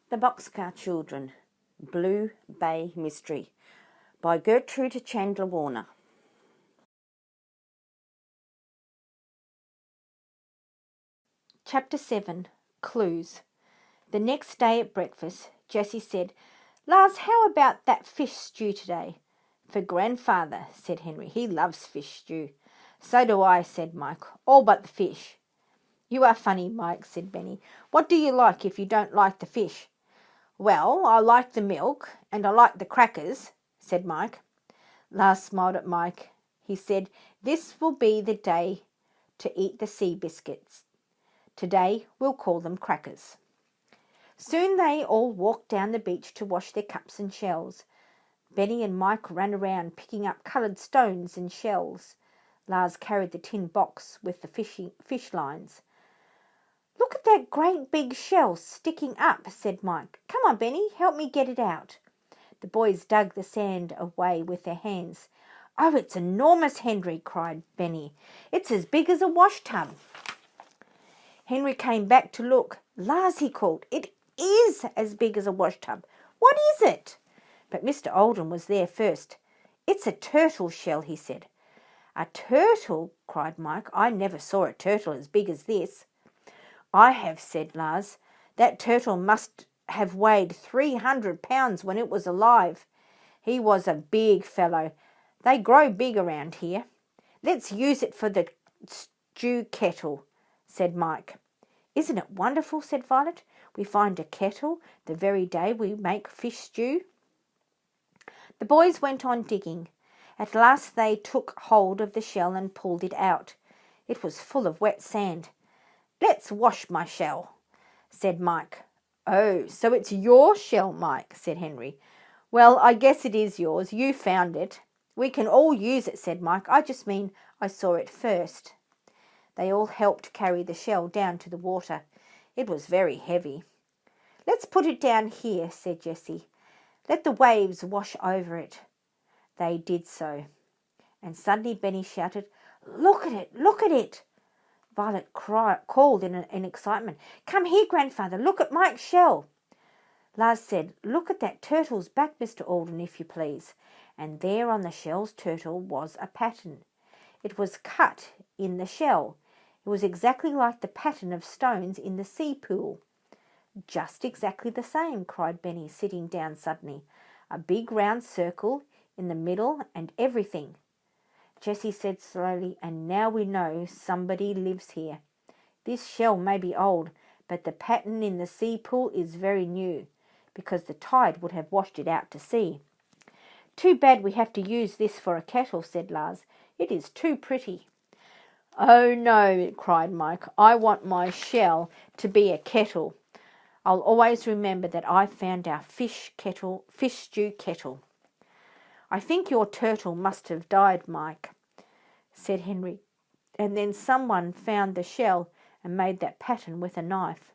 The Boxcar Children, Blue Bay Mystery by Gertrude Chandler Warner. Chapter 7, Clues. The next day at breakfast, Jessie said, "Lars, how about that fish stew today?" "For Grandfather," said Henry. "He loves fish stew." "So do I," said Mike. "All but the fish." "You are funny, Mike," said Benny. "What do you like if you don't like the fish?" "Well, I like the milk, and I like the crackers," said Mike. Lars smiled at Mike. He said, "This will be the day to eat the sea biscuits. Today we'll call them crackers." Soon they all walked down the beach to wash their cups and shells. Benny and Mike ran around picking up coloured stones and shells. Lars carried the tin box with the fish lines. "Look at that great big shell sticking up," said Mike. "Come on, Benny, help me get it out." The boys dug the sand away with their hands. "Oh, it's enormous, Henry," cried Benny. "It's as big as a wash tub." Henry came back to look. "Lars," he called, "it is as big as a wash tub. What is it?" But Mr. Oldham was there first. "It's a turtle shell," he said. "A turtle?" cried Mike. "I never saw a turtle as big as this." "I have," said Lars. "That turtle must have weighed 300 pounds when it was alive. He was a big fellow. They grow big around here." "Let's use it for the stew kettle," said Mike. "Isn't it wonderful?" said Violet. "We find a kettle the very day we make fish stew." The boys went on digging. At last they took hold of the shell and pulled it out. It was full of wet sand. "Let's wash my shell," said Mike. "Oh, so it's your shell, Mike," said Henry. "Well, I guess it is yours. You found it." "We can all use it," said Mike. "I just mean I saw it first." They all helped carry the shell down to the water. It was very heavy. "Let's put it down here," said Jessie. "Let the waves wash over it." They did so. And suddenly Benny shouted, "Look at it! Look at it!" Violet called in excitement, "Come here, Grandfather, look at Mike's shell." Lars said, "Look at that turtle's back, Mr. Alden, if you please." And there on the shell's turtle was a pattern. It was cut in the shell. It was exactly like the pattern of stones in the sea pool. "Just exactly the same," cried Benny, sitting down suddenly. "A big round circle in the middle and everything." Jessie said slowly, "And now we know somebody lives here. This shell may be old, but the pattern in the sea pool is very new, because the tide would have washed it out to sea." "Too bad we have to use this for a kettle," said Lars. "It is too pretty." "Oh no," cried Mike. "I want my shell to be a kettle. I'll always remember that I found our fish stew kettle." "I think your turtle must have died, Mike," said Henry, "and then someone found the shell and made that pattern with a knife."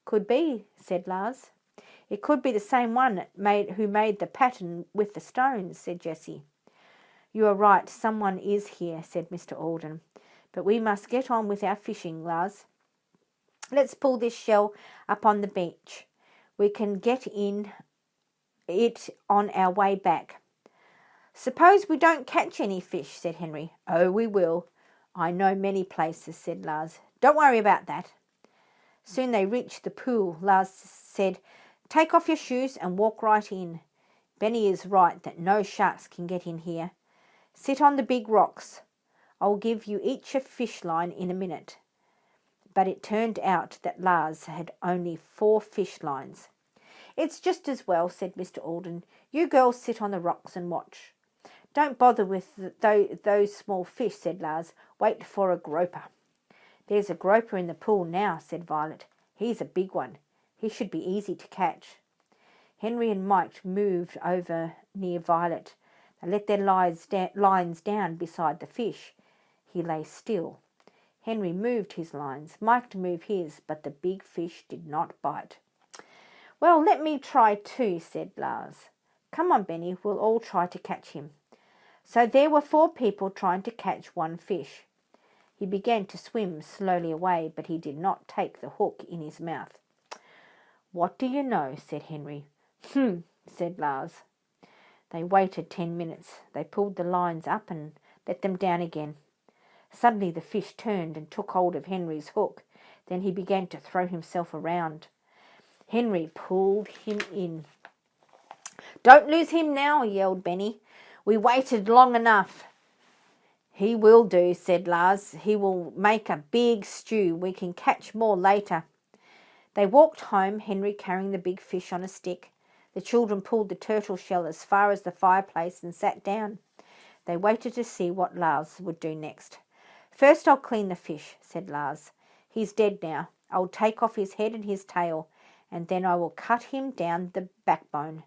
"Could be," said Lars. "It could be the same one who made the pattern with the stones," said Jessie. "You are right, someone is here," said Mr. Alden. "But we must get on with our fishing, Lars. Let's pull this shell up on the beach. We can get in it on our way back." "Suppose we don't catch any fish," said Henry. "Oh, we will. I know many places," said Lars. "Don't worry about that." Soon they reached the pool. Lars said, "Take off your shoes and walk right in. Benny is right that no sharks can get in here. Sit on the big rocks. I'll give you each a fish line in a minute." But it turned out that Lars had only 4 fish lines. "It's just as well," said Mr. Alden. "You girls sit on the rocks and watch." "Don't bother with those small fish," said Lars. "Wait for a groper." "There's a groper in the pool now," said Violet. "He's a big one. He should be easy to catch." Henry and Mike moved over near Violet. They let their lines down beside the fish. He lay still. Henry moved his lines. Mike moved his, but the big fish did not bite. "Well, let me try too," said Lars. "Come on, Benny, we'll all try to catch him." So there were 4 people trying to catch one fish. He began to swim slowly away, but he did not take the hook in his mouth. What do you know? Said Henry. Said Lars. They waited 10 minutes. They pulled the lines up and let them down again. Suddenly the fish turned and took hold of Henry's hook. Then he began to throw himself around. Henry pulled him in. Don't lose him now, yelled Benny. We waited long enough. He will do, said Lars. He will make a big stew. We can catch more later. They walked home, Henry carrying the big fish on a stick. The children pulled the turtle shell as far as the fireplace and sat down. They waited to see what Lars would do next. First I'll clean the fish, said Lars. He's dead now. I'll take off his head and his tail, and then I will cut him down the backbone.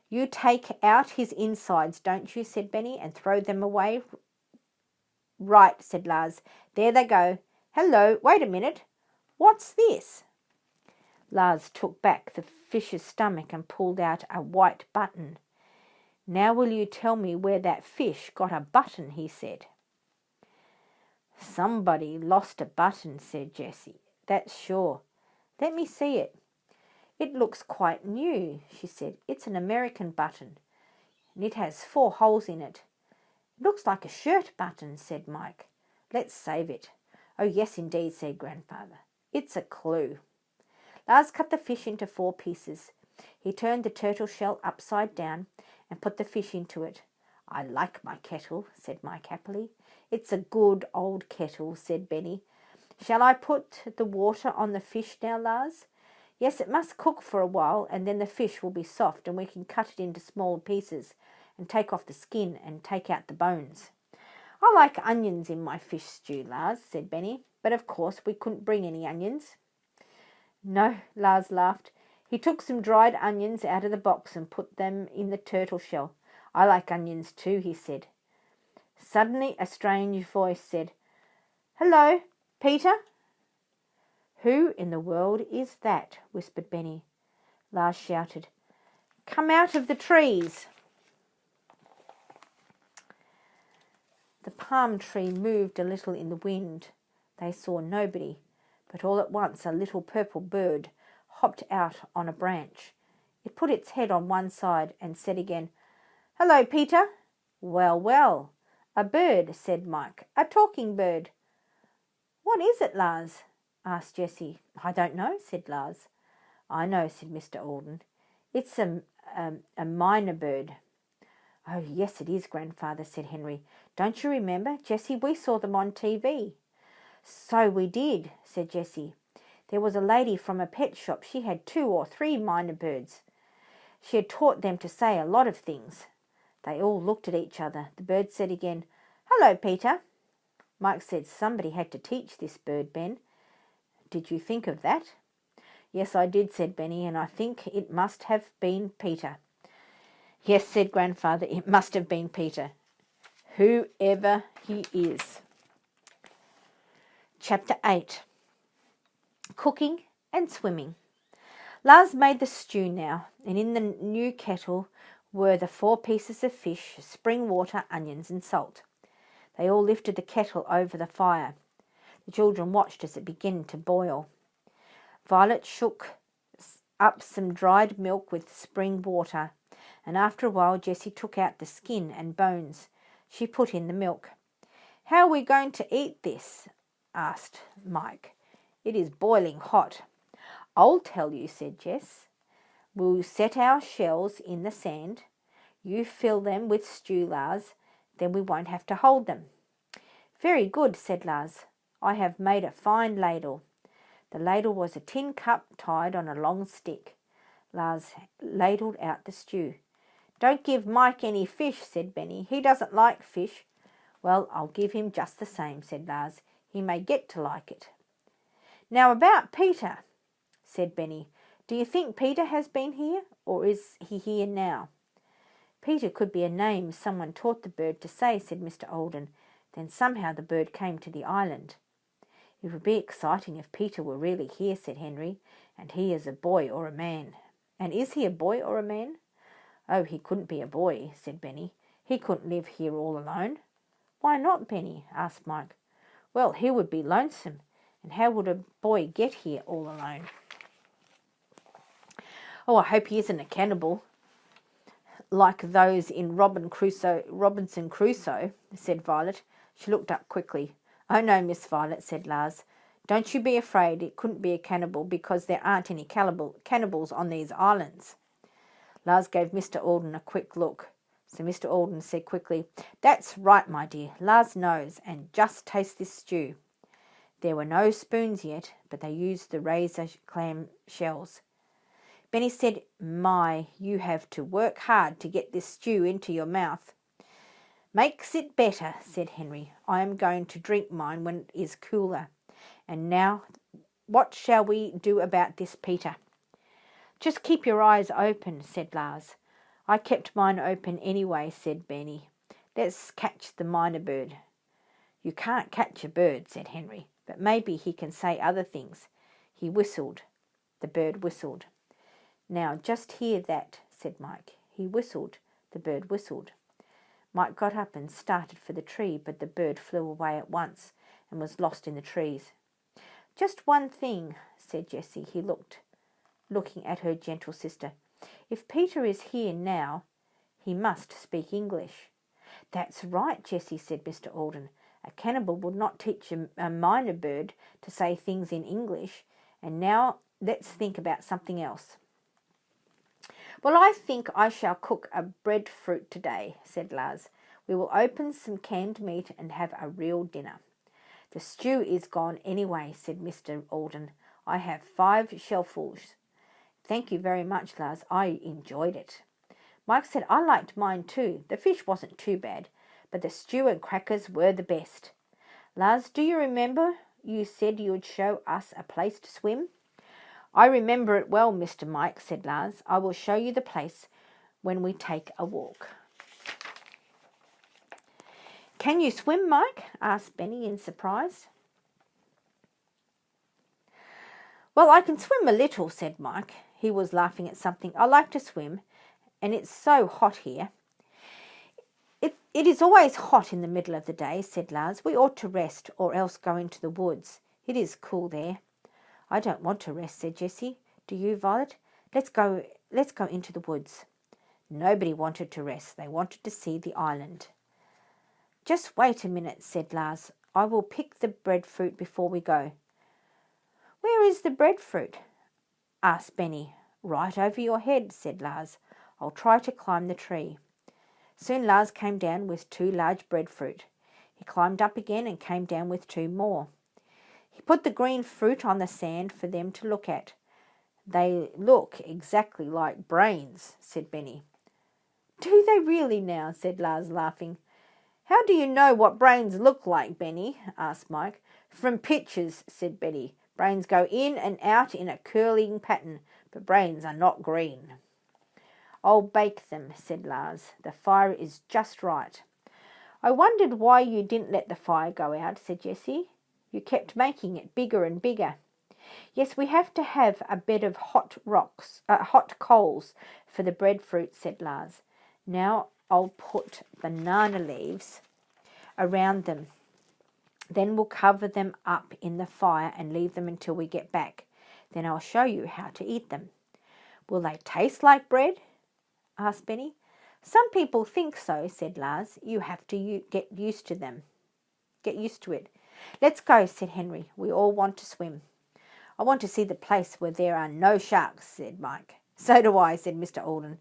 You take out his insides, don't you, said Benny, and throw them away. Right, said Lars. There they go. Hello, wait a minute. What's this? Lars took back the fish's stomach and pulled out a white button. Now will you tell me where that fish got a button, he said. Somebody lost a button, said Jessie. That's sure. Let me see it. It looks quite new, she said. It's an American button, and it has 4 holes in it. It looks like a shirt button, said Mike. Let's save it. Oh, yes, indeed, said Grandfather. It's a clue. Lars cut the fish into 4 pieces. He turned the turtle shell upside down and put the fish into it. I like my kettle, said Mike happily. It's a good old kettle, said Benny. Shall I put the water on the fish now, Lars? Yes, it must cook for a while, and then the fish will be soft, and we can cut it into smaller pieces and take off the skin and take out the bones. I like onions in my fish stew, Lars, said Benny, but of course we couldn't bring any onions. No, Lars laughed. He took some dried onions out of the box and put them in the turtle shell. I like onions too, he said. Suddenly a strange voice said, Hello, Peter? Who in the world is that? Whispered Benny. Lars shouted, Come out of the trees. The palm tree moved a little in the wind. They saw nobody, but all at once a little purple bird hopped out on a branch. It put its head on one side and said again, Hello, Peter. Well, well, a bird, said Mike, a talking bird. What is it, Lars? Asked Jessie. I don't know, said Lars. I know, said Mr. Alden. It's a mynah bird. Oh, yes, it is, Grandfather, said Henry. Don't you remember, Jessie? We saw them on TV. So we did, said Jessie. There was a lady from a pet shop. She had 2 or 3 mynah birds. She had taught them to say a lot of things. They all looked at each other. The bird said again, Hello, Peter. Mike said, Somebody had to teach this bird, Ben. Did you think of that? Yes, I did, said Benny, and I think it must have been Peter. Yes, said Grandfather, it must have been Peter, whoever he is. Chapter 8. Cooking and Swimming. Lars made the stew now, and in the new kettle were the 4 pieces of fish, spring water, onions and salt. They all lifted the kettle over the fire. The children watched as it began to boil. Violet shook up some dried milk with spring water, and after a while Jessie took out the skin and bones. She put in the milk. How are we going to eat this? Asked Mike. It is boiling hot. I'll tell you, said Jess. We'll set our shells in the sand. You fill them with stew, Lars. Then we won't have to hold them. Very good, said Lars. I have made a fine ladle. The ladle was a tin cup tied on a long stick. Lars ladled out the stew. Don't give Mike any fish, said Benny. He doesn't like fish. Well, I'll give him just the same, said Lars. He may get to like it. Now about Peter, said Benny. Do you think Peter has been here, or is he here now? Peter could be a name someone taught the bird to say, said Mr. Alden. Then somehow the bird came to the island. It would be exciting if Peter were really here, said Henry, and he is a boy or a man. And is he a boy or a man? Oh, he couldn't be a boy, said Benny. He couldn't live here all alone. Why not, Benny? Asked Mike. Well, he would be lonesome, and how would a boy get here all alone? Oh, I hope he isn't a cannibal, like those in Robinson Crusoe, said Violet. She looked up quickly. Oh, no, Miss Violet, said Lars. Don't you be afraid. It couldn't be a cannibal because there aren't any cannibals on these islands. Lars gave Mr. Alden a quick look. So Mr. Alden said quickly, That's right, my dear. Lars knows, and just taste this stew. There were no spoons yet, but they used the razor clam shells. Benny said, My, you have to work hard to get this stew into your mouth. Makes it better, said Henry. I am going to drink mine when it is cooler. And now, what shall we do about this, Peter? Just keep your eyes open, said Lars. I kept mine open anyway, said Benny. Let's catch the mynah bird. You can't catch a bird, said Henry, but maybe he can say other things. He whistled. The bird whistled. Now just hear that, said Mike. He whistled. The bird whistled. Mike got up and started for the tree, but the bird flew away at once and was lost in the trees. Just one thing, said Jessie. He looking at her gentle sister. If Peter is here now, he must speak English. That's right, Jessie, said Mr. Alden. A cannibal would not teach a mynah bird to say things in English. And now let's think about something else. Well, I think I shall cook a breadfruit today, said Lars. We will open some canned meat and have a real dinner. The stew is gone anyway, said Mr. Alden. I have 5 shellfuls. Thank you very much, Lars. I enjoyed it. Mike said, I liked mine too. The fish wasn't too bad, but the stew and crackers were the best. Lars, do you remember you said you would show us a place to swim? I remember it well, Mr. Mike, said Lars. I will show you the place when we take a walk. Can you swim, Mike? Asked Benny in surprise. Well, I can swim a little, said Mike. He was laughing at something. I like to swim, and it's so hot here. It is always hot in the middle of the day, said Lars. We ought to rest or else go into the woods. It is cool there. I don't want to rest, said Jessie. Do you, Violet? Let's go into the woods. Nobody wanted to rest. They wanted to see the island. Just wait a minute, said Lars. I will pick the breadfruit before we go. Where is the breadfruit? Asked Benny. Right over your head, said Lars. I'll try to climb the tree. Soon Lars came down with 2 large breadfruit. He climbed up again and came down with 2 more. He put the green fruit on the sand for them to look at. They look exactly like brains, said Benny. Do they really now? Said Lars, laughing. How do you know what brains look like, Benny? Asked Mike. From pictures, said Benny. Brains go in and out in a curling pattern, but brains are not green. I'll bake them, said Lars. The fire is just right. I wondered why you didn't let the fire go out, said Jessie. You kept making it bigger and bigger. Yes, we have to have a bed of hot coals for the breadfruit, said Lars. Now I'll put banana leaves around them. Then we'll cover them up in the fire and leave them until we get back. Then I'll show you how to eat them. Will they taste like bread? Asked Benny. Some people think so, said Lars. You have to get used to them. Get used to it. Let's go, said Henry. We all want to swim. I want to see the place where there are no sharks, said Mike. So do I, said Mr. Alden.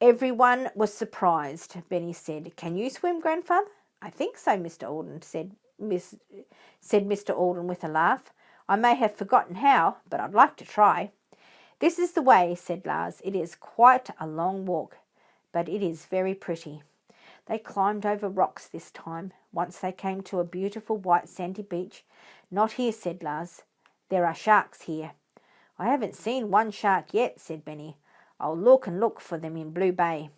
Everyone was surprised. Benny said, Can you swim, Grandfather? I think so, Mr. Alden, said Mr. Alden with a laugh. I may have forgotten how, but I'd like to try. This is the way, said Lars. It is quite a long walk, but it is very pretty. They climbed over rocks this time. Once they came to a beautiful white sandy beach. Not here, said Lars. There are sharks here. I haven't seen one shark yet, said Benny. I'll look and look for them in Blue Bay.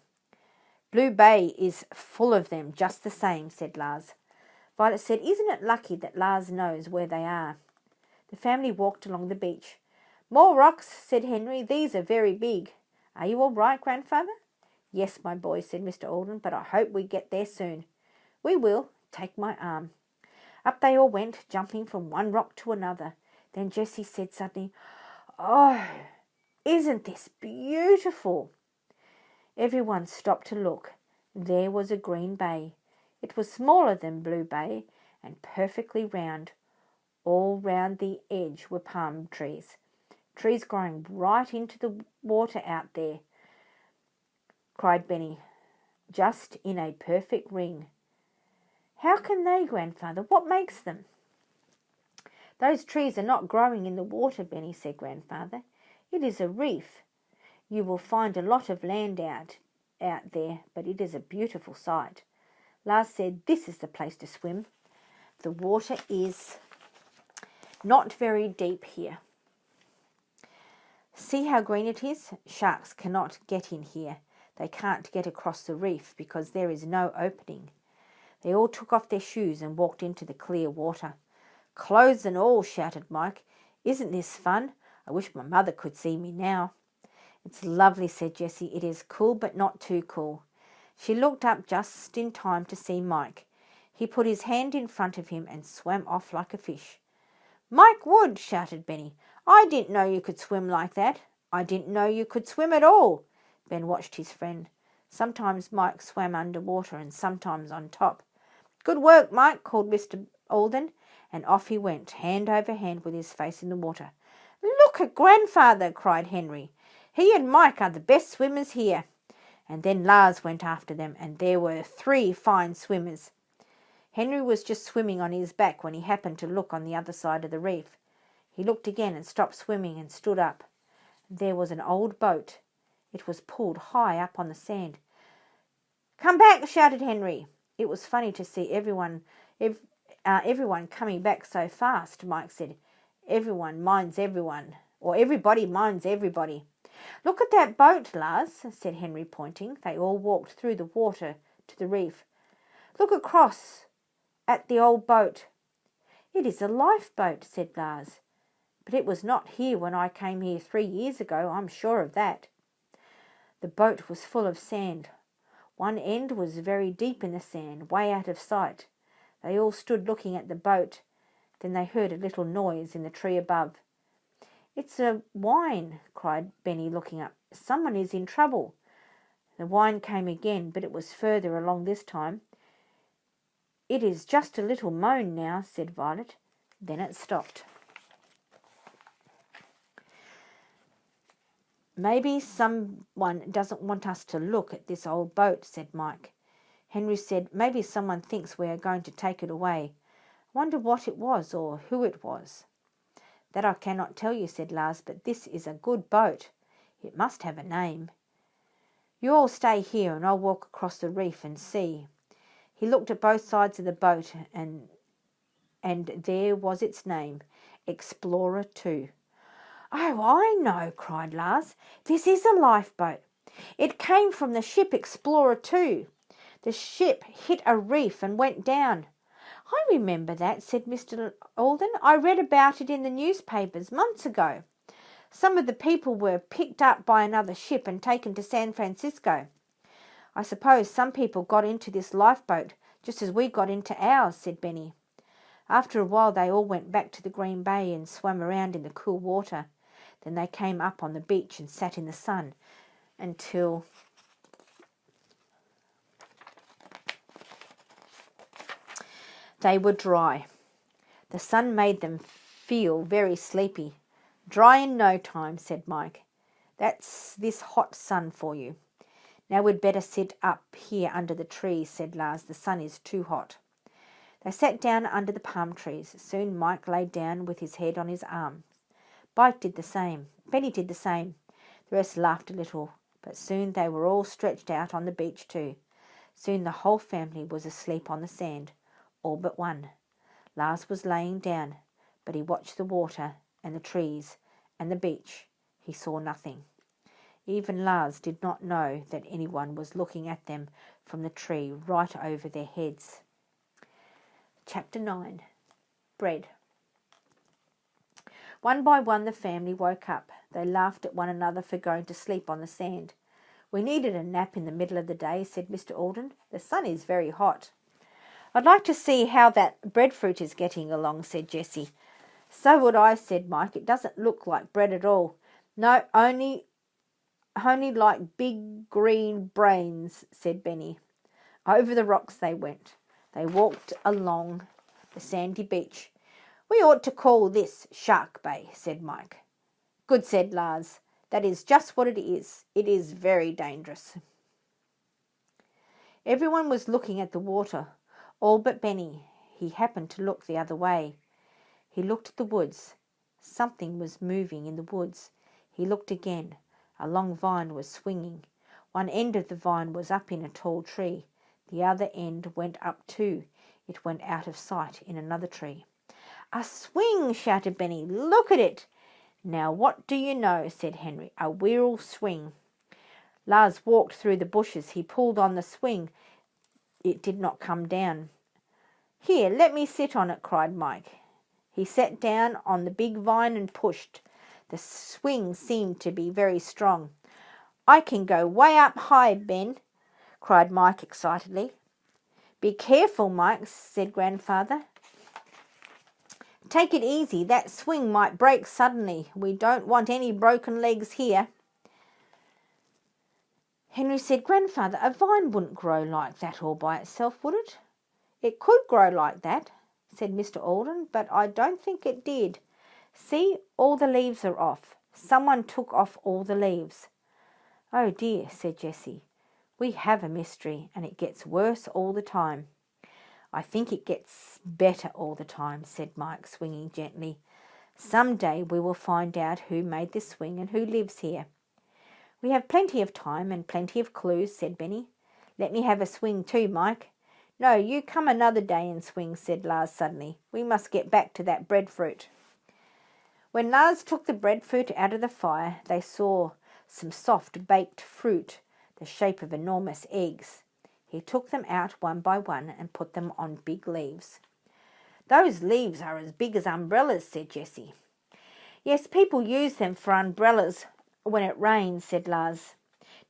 Blue Bay is full of them just the same, said Lars. Violet said, Isn't it lucky that Lars knows where they are? The family walked along the beach. More rocks, said Henry. These are very big. Are you all right, Grandfather? Yes, my boy, said Mr. Alden, but I hope we get there soon. We will. Take my arm. Up they all went, jumping from one rock to another. Then Jessie said suddenly, Oh, Isn't this beautiful? Everyone stopped to look. There was a green bay. It was smaller than Blue Bay and perfectly round. All round the edge were palm trees, trees growing right into the water out there, cried Benny, just in a perfect ring. How can they, Grandfather? What makes them? Those trees are not growing in the water, Benny, said Grandfather. It is a reef. You will find a lot of land out there, but it is a beautiful sight. Lars said, this is the place to swim. The water is not very deep here. See how green it is? Sharks cannot get in here. They can't get across the reef because there is no opening. They all took off their shoes and walked into the clear water. Clothes and all, shouted Mike. Isn't this fun? I wish my mother could see me now. It's lovely, said Jessie. It is cool, but not too cool. She looked up just in time to see Mike. He put his hand in front of him and swam off like a fish. Mike Wood, shouted Benny. I didn't know you could swim like that. I didn't know you could swim at all. Ben watched his friend. Sometimes Mike swam underwater and sometimes on top. Good work, Mike, called Mr. Alden, and off he went, hand over hand with his face in the water. Look at Grandfather, cried Henry. He and Mike are the best swimmers here. And then Lars went after them, and there were 3 fine swimmers. Henry was just swimming on his back when he happened to look on the other side of the reef. He looked again and stopped swimming and stood up. There was an old boat. It was pulled high up on the sand. Come back, shouted Henry. It was funny to see everyone coming back so fast, Mike said. Everyone minds everyone, or everybody minds everybody. Look at that boat, Lars, said Henry, pointing. They all walked through the water to the reef. Look across at the old boat. It is a lifeboat, said Lars. But it was not here when I came here 3 years ago, I'm sure of that. The boat was full of sand. One end was very deep in the sand, way out of sight. They all stood looking at the boat. Then they heard a little noise in the tree above. It's a whine, cried Benny, looking up. Someone is in trouble. The whine came again, but it was further along this time. It is just a little moan now, said Violet. Then it stopped. Maybe someone doesn't want us to look at this old boat, said Mike. Henry said, maybe someone thinks we are going to take it away. Wonder what it was or who it was. That I cannot tell you, said Lars, but this is a good boat. It must have a name. You all stay here and I'll walk across the reef and see. He looked at both sides of the boat and there was its name, Explorer 2. Oh, I know, cried Lars. This is a lifeboat. It came from the ship Explorer 2. The ship hit a reef and went down. I remember that, said Mr. Alden. I read about it in the newspapers months ago. Some of the people were picked up by another ship and taken to San Francisco. I suppose some people got into this lifeboat just as we got into ours, said Benny. After a while they all went back to the Green Bay and swam around in the cool water. Then they came up on the beach and sat in the sun until they were dry. The sun made them feel very sleepy. Dry in no time, said Mike. That's this hot sun for you. Now we'd better sit up here under the trees, said Lars. The sun is too hot. They sat down under the palm trees. Soon Mike lay down with his head on his arm. Benny did the same. The rest laughed a little, but soon they were all stretched out on the beach too. Soon the whole family was asleep on the sand, all but one. Lars was laying down, but he watched the water and the trees and the beach. He saw nothing. Even Lars did not know that anyone was looking at them from the tree right over their heads. Chapter 9. Bread. One by one the family woke up. They laughed at one another for going to sleep on the sand. We needed a nap in the middle of the day, said Mr. Alden. The sun is very hot. I'd like to see how that breadfruit is getting along, said Jessie. So would I, said Mike. It doesn't look like bread at all. No, only like big green brains, said Benny. Over the rocks they went. They walked along the sandy beach. We ought to call this Shark Bay, said Mike. Good, said Lars. That is just what it is. It is very dangerous. Everyone was looking at the water, all but Benny. He happened to look the other way. He looked at the woods. Something was moving in the woods. He looked again. A long vine was swinging. One end of the vine was up in a tall tree. The other end went up too. It went out of sight in another tree. A swing, shouted Benny. Look at it. Now what do you know, said Henry, a whirl swing. Lars walked through the bushes. He pulled on the swing. It did not come down. Here, let me sit on it, cried Mike. He sat down on the big vine and pushed. The swing seemed to be very strong. I can go way up high, Ben, cried Mike excitedly. Be careful, Mike, said Grandfather. Take it easy. That swing might break suddenly. We don't want any broken legs here. Henry said, Grandfather, a vine wouldn't grow like that all by itself, would it? It could grow like that, said Mr. Alden, but I don't think it did. See, all the leaves are off. Someone took off all the leaves. Oh dear, said Jessie. We have a mystery, and it gets worse all the time. I think it gets better all the time, said Mike, swinging gently. Some day we will find out who made this swing and who lives here. We have plenty of time and plenty of clues, said Benny. Let me have a swing too, Mike. No, you come another day and swing, said Lars suddenly. We must get back to that breadfruit. When Lars took the breadfruit out of the fire, they saw some soft baked fruit, the shape of enormous eggs. He took them out one by one and put them on big leaves. Those leaves are as big as umbrellas, said Jessie. Yes, people use them for umbrellas when it rains, said Lars.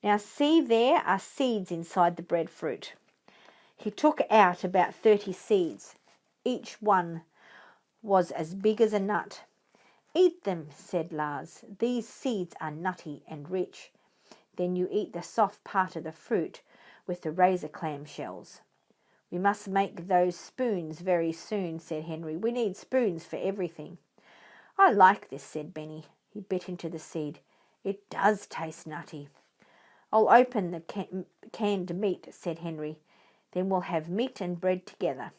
Now see, there are seeds inside the breadfruit. He took out about 30 seeds. Each one was as big as a nut. Eat them, said Lars. These seeds are nutty and rich. Then you eat the soft part of the fruit with the razor clam shells. We must make those spoons very soon, said Henry. We need spoons for everything. I like this, said Benny. He bit into the seed. It does taste nutty. I'll open the canned meat, said Henry. Then we'll have meat and bread together.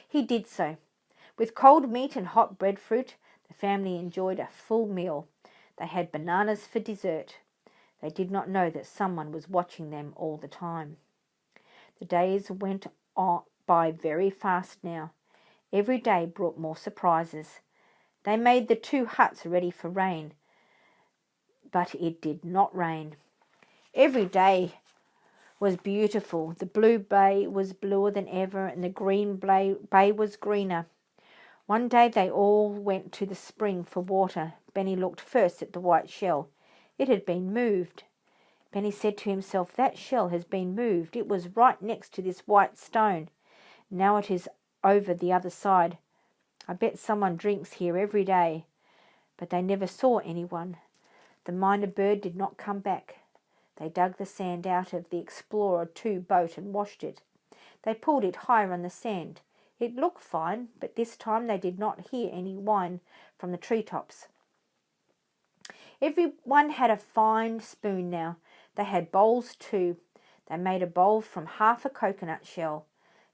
He did so. With cold meat and hot breadfruit, the family enjoyed a full meal. They had bananas for dessert. They did not know that someone was watching them all the time. The days went on by very fast now. Every day brought more surprises. They made the 2 huts ready for rain, but it did not rain. Every day was beautiful. The blue bay was bluer than ever, and the green bay was greener. One day they all went to the spring for water. Benny looked first at the white shell. It had been moved. Benny said to himself, that shell has been moved. It was right next to this white stone. Now it is over the other side. I bet someone drinks here every day. But they never saw anyone. The Mynah Bird did not come back. They dug the sand out of the Explorer 2 boat and washed it. They pulled it higher on the sand. It looked fine, but this time they did not hear any whine from the treetops. Everyone had a fine spoon now. They had bowls too. They made a bowl from half a coconut shell.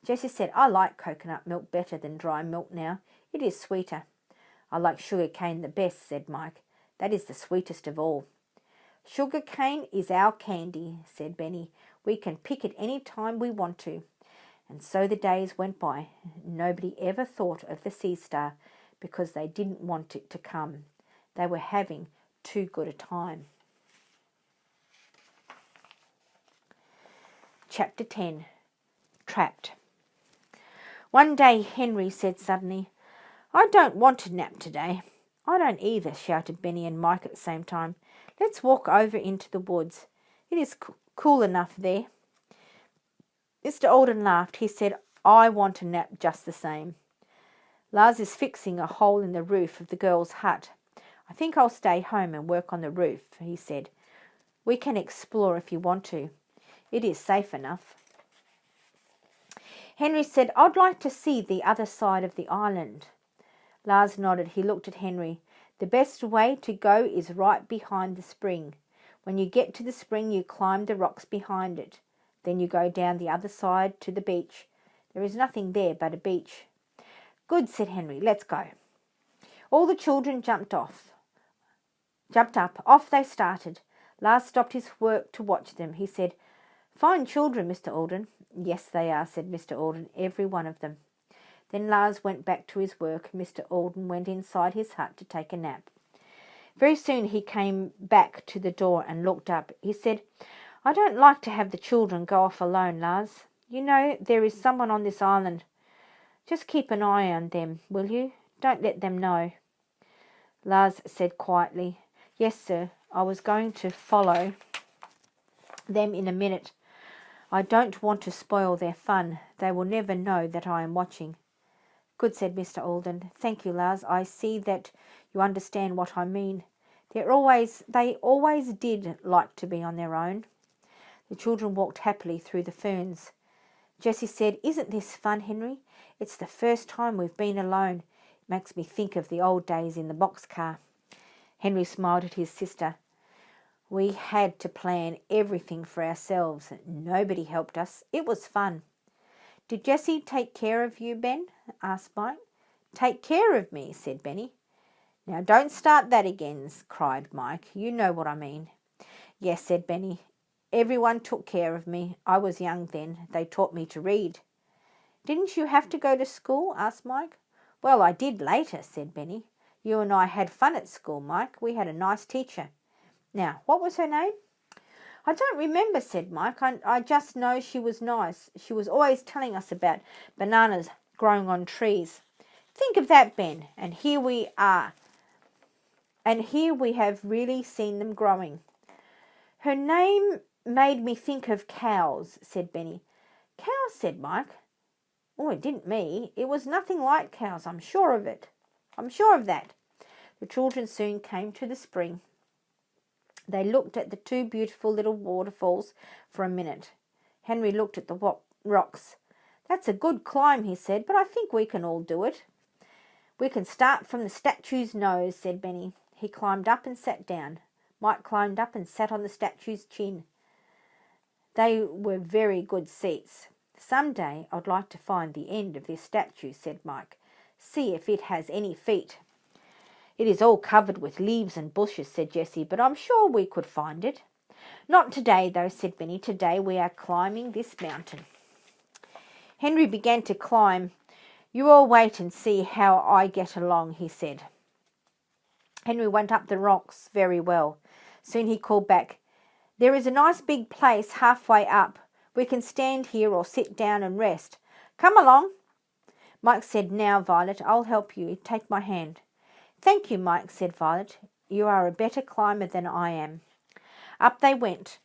Jessie said, I like coconut milk better than dry milk now. It is sweeter. I like sugar cane the best, said Mike. That is the sweetest of all. Sugar cane is our candy, said Benny. We can pick it any time we want to. And so the days went by. Nobody ever thought of the sea star because they didn't want it to come. They were having too good a time. Chapter 10. Trapped. One day Henry said suddenly, I don't want to nap today. I don't either, shouted Benny and Mike at the same time. Let's walk over into the woods. It is cool enough there. Mr. Alden laughed. He said, I want a nap just the same. Lars is fixing a hole in the roof of the girls' hut. I think I'll stay home and work on the roof, he said. We can explore if you want to. It is safe enough. Henry said, I'd like to see the other side of the island. Lars nodded. He looked at Henry. The best way to go is right behind the spring. When you get to the spring, you climb the rocks behind it. Then you go down the other side to the beach. There is nothing there but a beach. Good, said Henry. Let's go. All the children jumped up. Off they started. Lars stopped his work to watch them. He said, Fine children, Mr. Alden. Yes, they are, said Mr. Alden, every one of them. Then Lars went back to his work. Mr. Alden went inside his hut to take a nap. Very soon he came back to the door and looked up. He said, I don't like to have the children go off alone, Lars. You know there is someone on this island. Just keep an eye on them, will you? Don't let them know. Lars said quietly, Yes, sir. I was going to follow them in a minute. I don't want to spoil their fun. They will never know that I am watching. Good, said Mr. Alden. Thank you, Lars. I see that you understand what I mean. They always did like to be on their own. The children walked happily through the ferns. Jessie said, Isn't this fun, Henry? It's the first time we've been alone. It makes me think of the old days in the boxcar. Henry smiled at his sister. We had to plan everything for ourselves. Nobody helped us. It was fun. Did Jessie take care of you, Ben? Asked Mike. Take care of me, said Benny. Now don't start that again, cried Mike. You know what I mean. Yes, said Benny. Everyone took care of me. I was young then. They taught me to read. Didn't you have to go to school? Asked Mike. Well, I did later, said Benny. You and I had fun at school, Mike. We had a nice teacher. Now, what was her name? I don't remember, said Mike. I just know she was nice. She was always telling us about bananas growing on trees. Think of that, Ben. And here we are. And here we have really seen them growing. Her name made me think of cows, said Benny. Cows, said Mike. Oh, it didn't me. It was nothing like cows, I'm sure of it. I'm sure of that. The children soon came to the spring. They looked at the two beautiful little waterfalls for a minute. Henry looked at the rocks. That's a good climb, he said, but I think we can all do it. We can start from the statue's nose, said Benny. He climbed up and sat down. Mike climbed up and sat on the statue's chin. They were very good seats. Some day I'd like to find the end of this statue, said Mike. See if it has any feet. It is all covered with leaves and bushes, said Jessie, but I'm sure we could find it. Not today, though, said Benny. Today we are climbing this mountain. Henry began to climb. You all wait and see how I get along, he said. Henry went up the rocks very well. Soon he called back, There is a nice big place halfway up. We can stand here or sit down and rest. Come along. Mike said, Now, Violet, I'll help you. Take my hand. Thank you, Mike, said Violet. You are a better climber than I am. Up they went.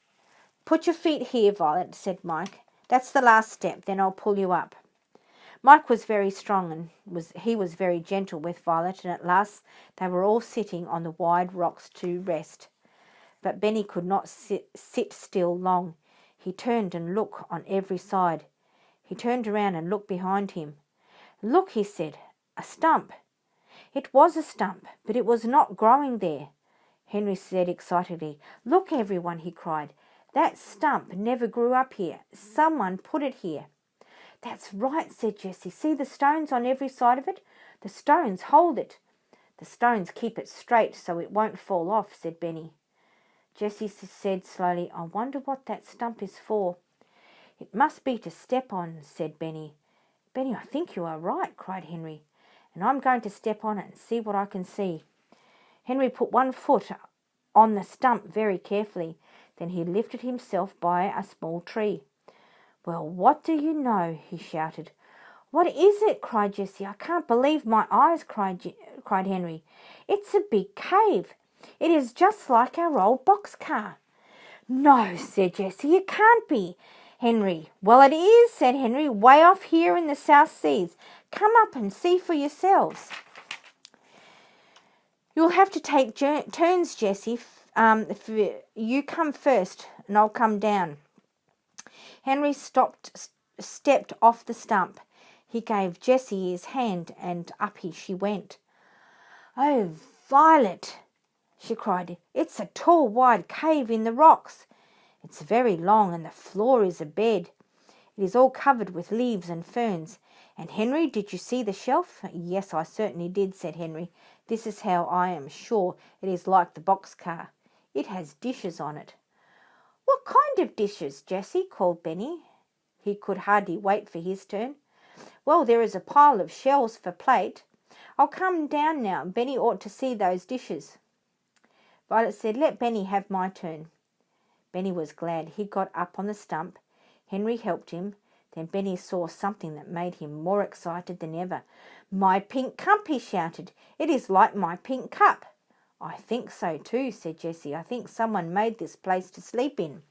Put your feet here, Violet, said Mike. That's the last step, then I'll pull you up. Mike was very strong and he was very gentle with Violet, and at last they were all sitting on the wide rocks to rest. But Benny could not sit still long. He turned and looked on every side. He turned around and looked behind him. Look, he said, a stump. It was a stump, but it was not growing there. Henry said excitedly, Look, everyone, he cried. That stump never grew up here. Someone put it here. That's right, said Jessie. See the stones on every side of it? The stones hold it. The stones keep it straight so it won't fall off, said Benny. Jessie said slowly, I wonder what that stump is for. It must be to step on, said Benny. Benny, I think you are right, cried Henry. And I'm going to step on it and see what I can see. Henry put one foot on the stump very carefully. Then he lifted himself by a small tree. Well, what do you know? He shouted. What is it? Cried Jessie. I can't believe my eyes, cried Henry. It's a big cave. It is just like our old boxcar. No, said Jessie, it can't be. Henry. Well, it is, said Henry, way off here in the South Seas. Come up and see for yourselves. You'll have to take turns, Jessie. If you come first and I'll come down. Henry stepped off the stump. He gave Jessie his hand, and up she went. "Oh, Violet," she cried, "it's a tall, wide cave in the rocks. It's very long, and the floor is a bed. It is all covered with leaves and ferns. And Henry, did you see the shelf?" "Yes, I certainly did," said Henry. "This is how I am sure it is like the boxcar. It has dishes on it." "What kind of dishes, Jessie?" called Benny. He could hardly wait for his turn. "Well, there is a pile of shells for plate. I'll come down now. Benny ought to see those dishes." Violet said, "Let Benny have my turn." Benny was glad. He got up on the stump. Henry helped him. Then Benny saw something that made him more excited than ever. "My pink cup!" he shouted. "It is like my pink cup." "I think so too," said Jessie. "I think someone made this place to sleep in."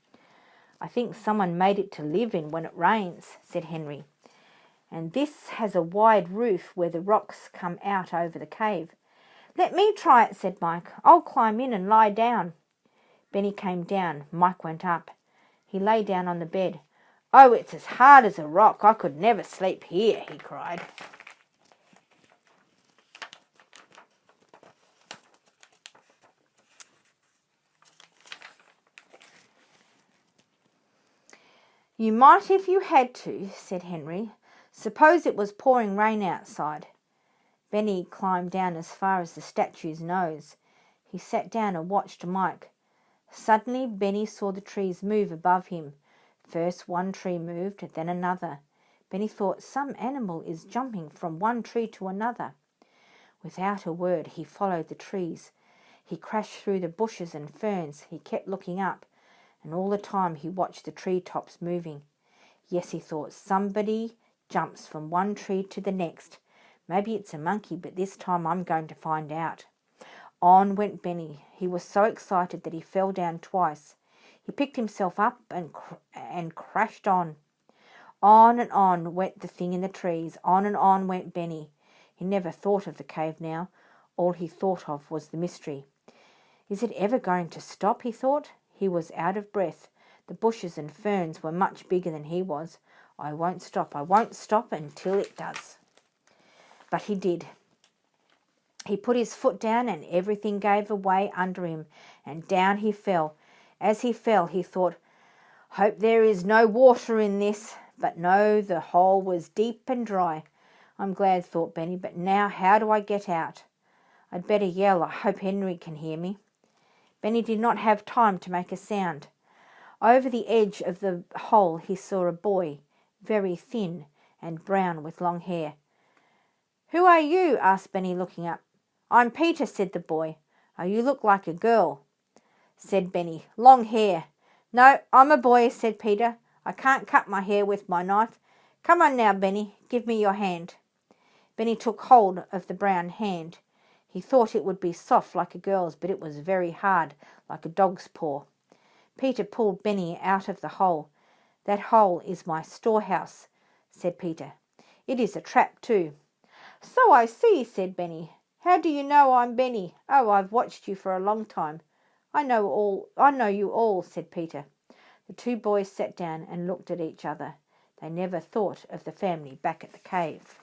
"I think someone made it to live in when it rains," said Henry. "And this has a wide roof where the rocks come out over the cave." "Let me try it," said Mike. "I'll climb in and lie down." Benny came down. Mike went up. He lay down on the bed. "Oh, it's as hard as a rock. I could never sleep here," he cried. "You might if you had to," said Henry. "Suppose it was pouring rain outside." Benny climbed down as far as the statue's nose. He sat down and watched Mike. Suddenly Benny saw the trees move above him. First one tree moved, then another. Benny thought, "Some animal is jumping from one tree to another." Without a word he followed the trees. He crashed through the bushes and ferns. He kept looking up, and all the time he watched the tree tops moving. "Yes," he thought, "somebody jumps from one tree to the next. Maybe it's a monkey, but this time I'm going to find out." On went Benny. He was so excited that he fell down twice. He picked himself up and crashed on. On and on went the thing in the trees. On and on went Benny. He never thought of the cave now. All he thought of was the mystery. "Is it ever going to stop?" he thought. He was out of breath. The bushes and ferns were much bigger than he was. I won't stop until it does." But he did. He put his foot down and everything gave way under him, and down he fell. As he fell, he thought, "Hope there is no water in this." But no, the hole was deep and dry. "I'm glad," thought Benny, "but now how do I get out? I'd better yell. I hope Henry can hear me." Benny did not have time to make a sound. Over the edge of the hole he saw a boy, very thin and brown with long hair. "Who are you?" asked Benny, looking up. "I'm Peter," said the boy. "Oh, you look like a girl," said Benny. "Long hair." "No, I'm a boy," said Peter. "I can't cut my hair with my knife. Come on now, Benny. Give me your hand." Benny took hold of the brown hand. He thought it would be soft like a girl's, but it was very hard, like a dog's paw. Peter pulled Benny out of the hole. "That hole is my storehouse," said Peter. "It is a trap too." "So I see," said Benny. "How do you know I'm Benny?" "Oh, I've watched you for a long time. I know you all," said Peter. The two boys sat down and looked at each other. They never thought of the family back at the cave.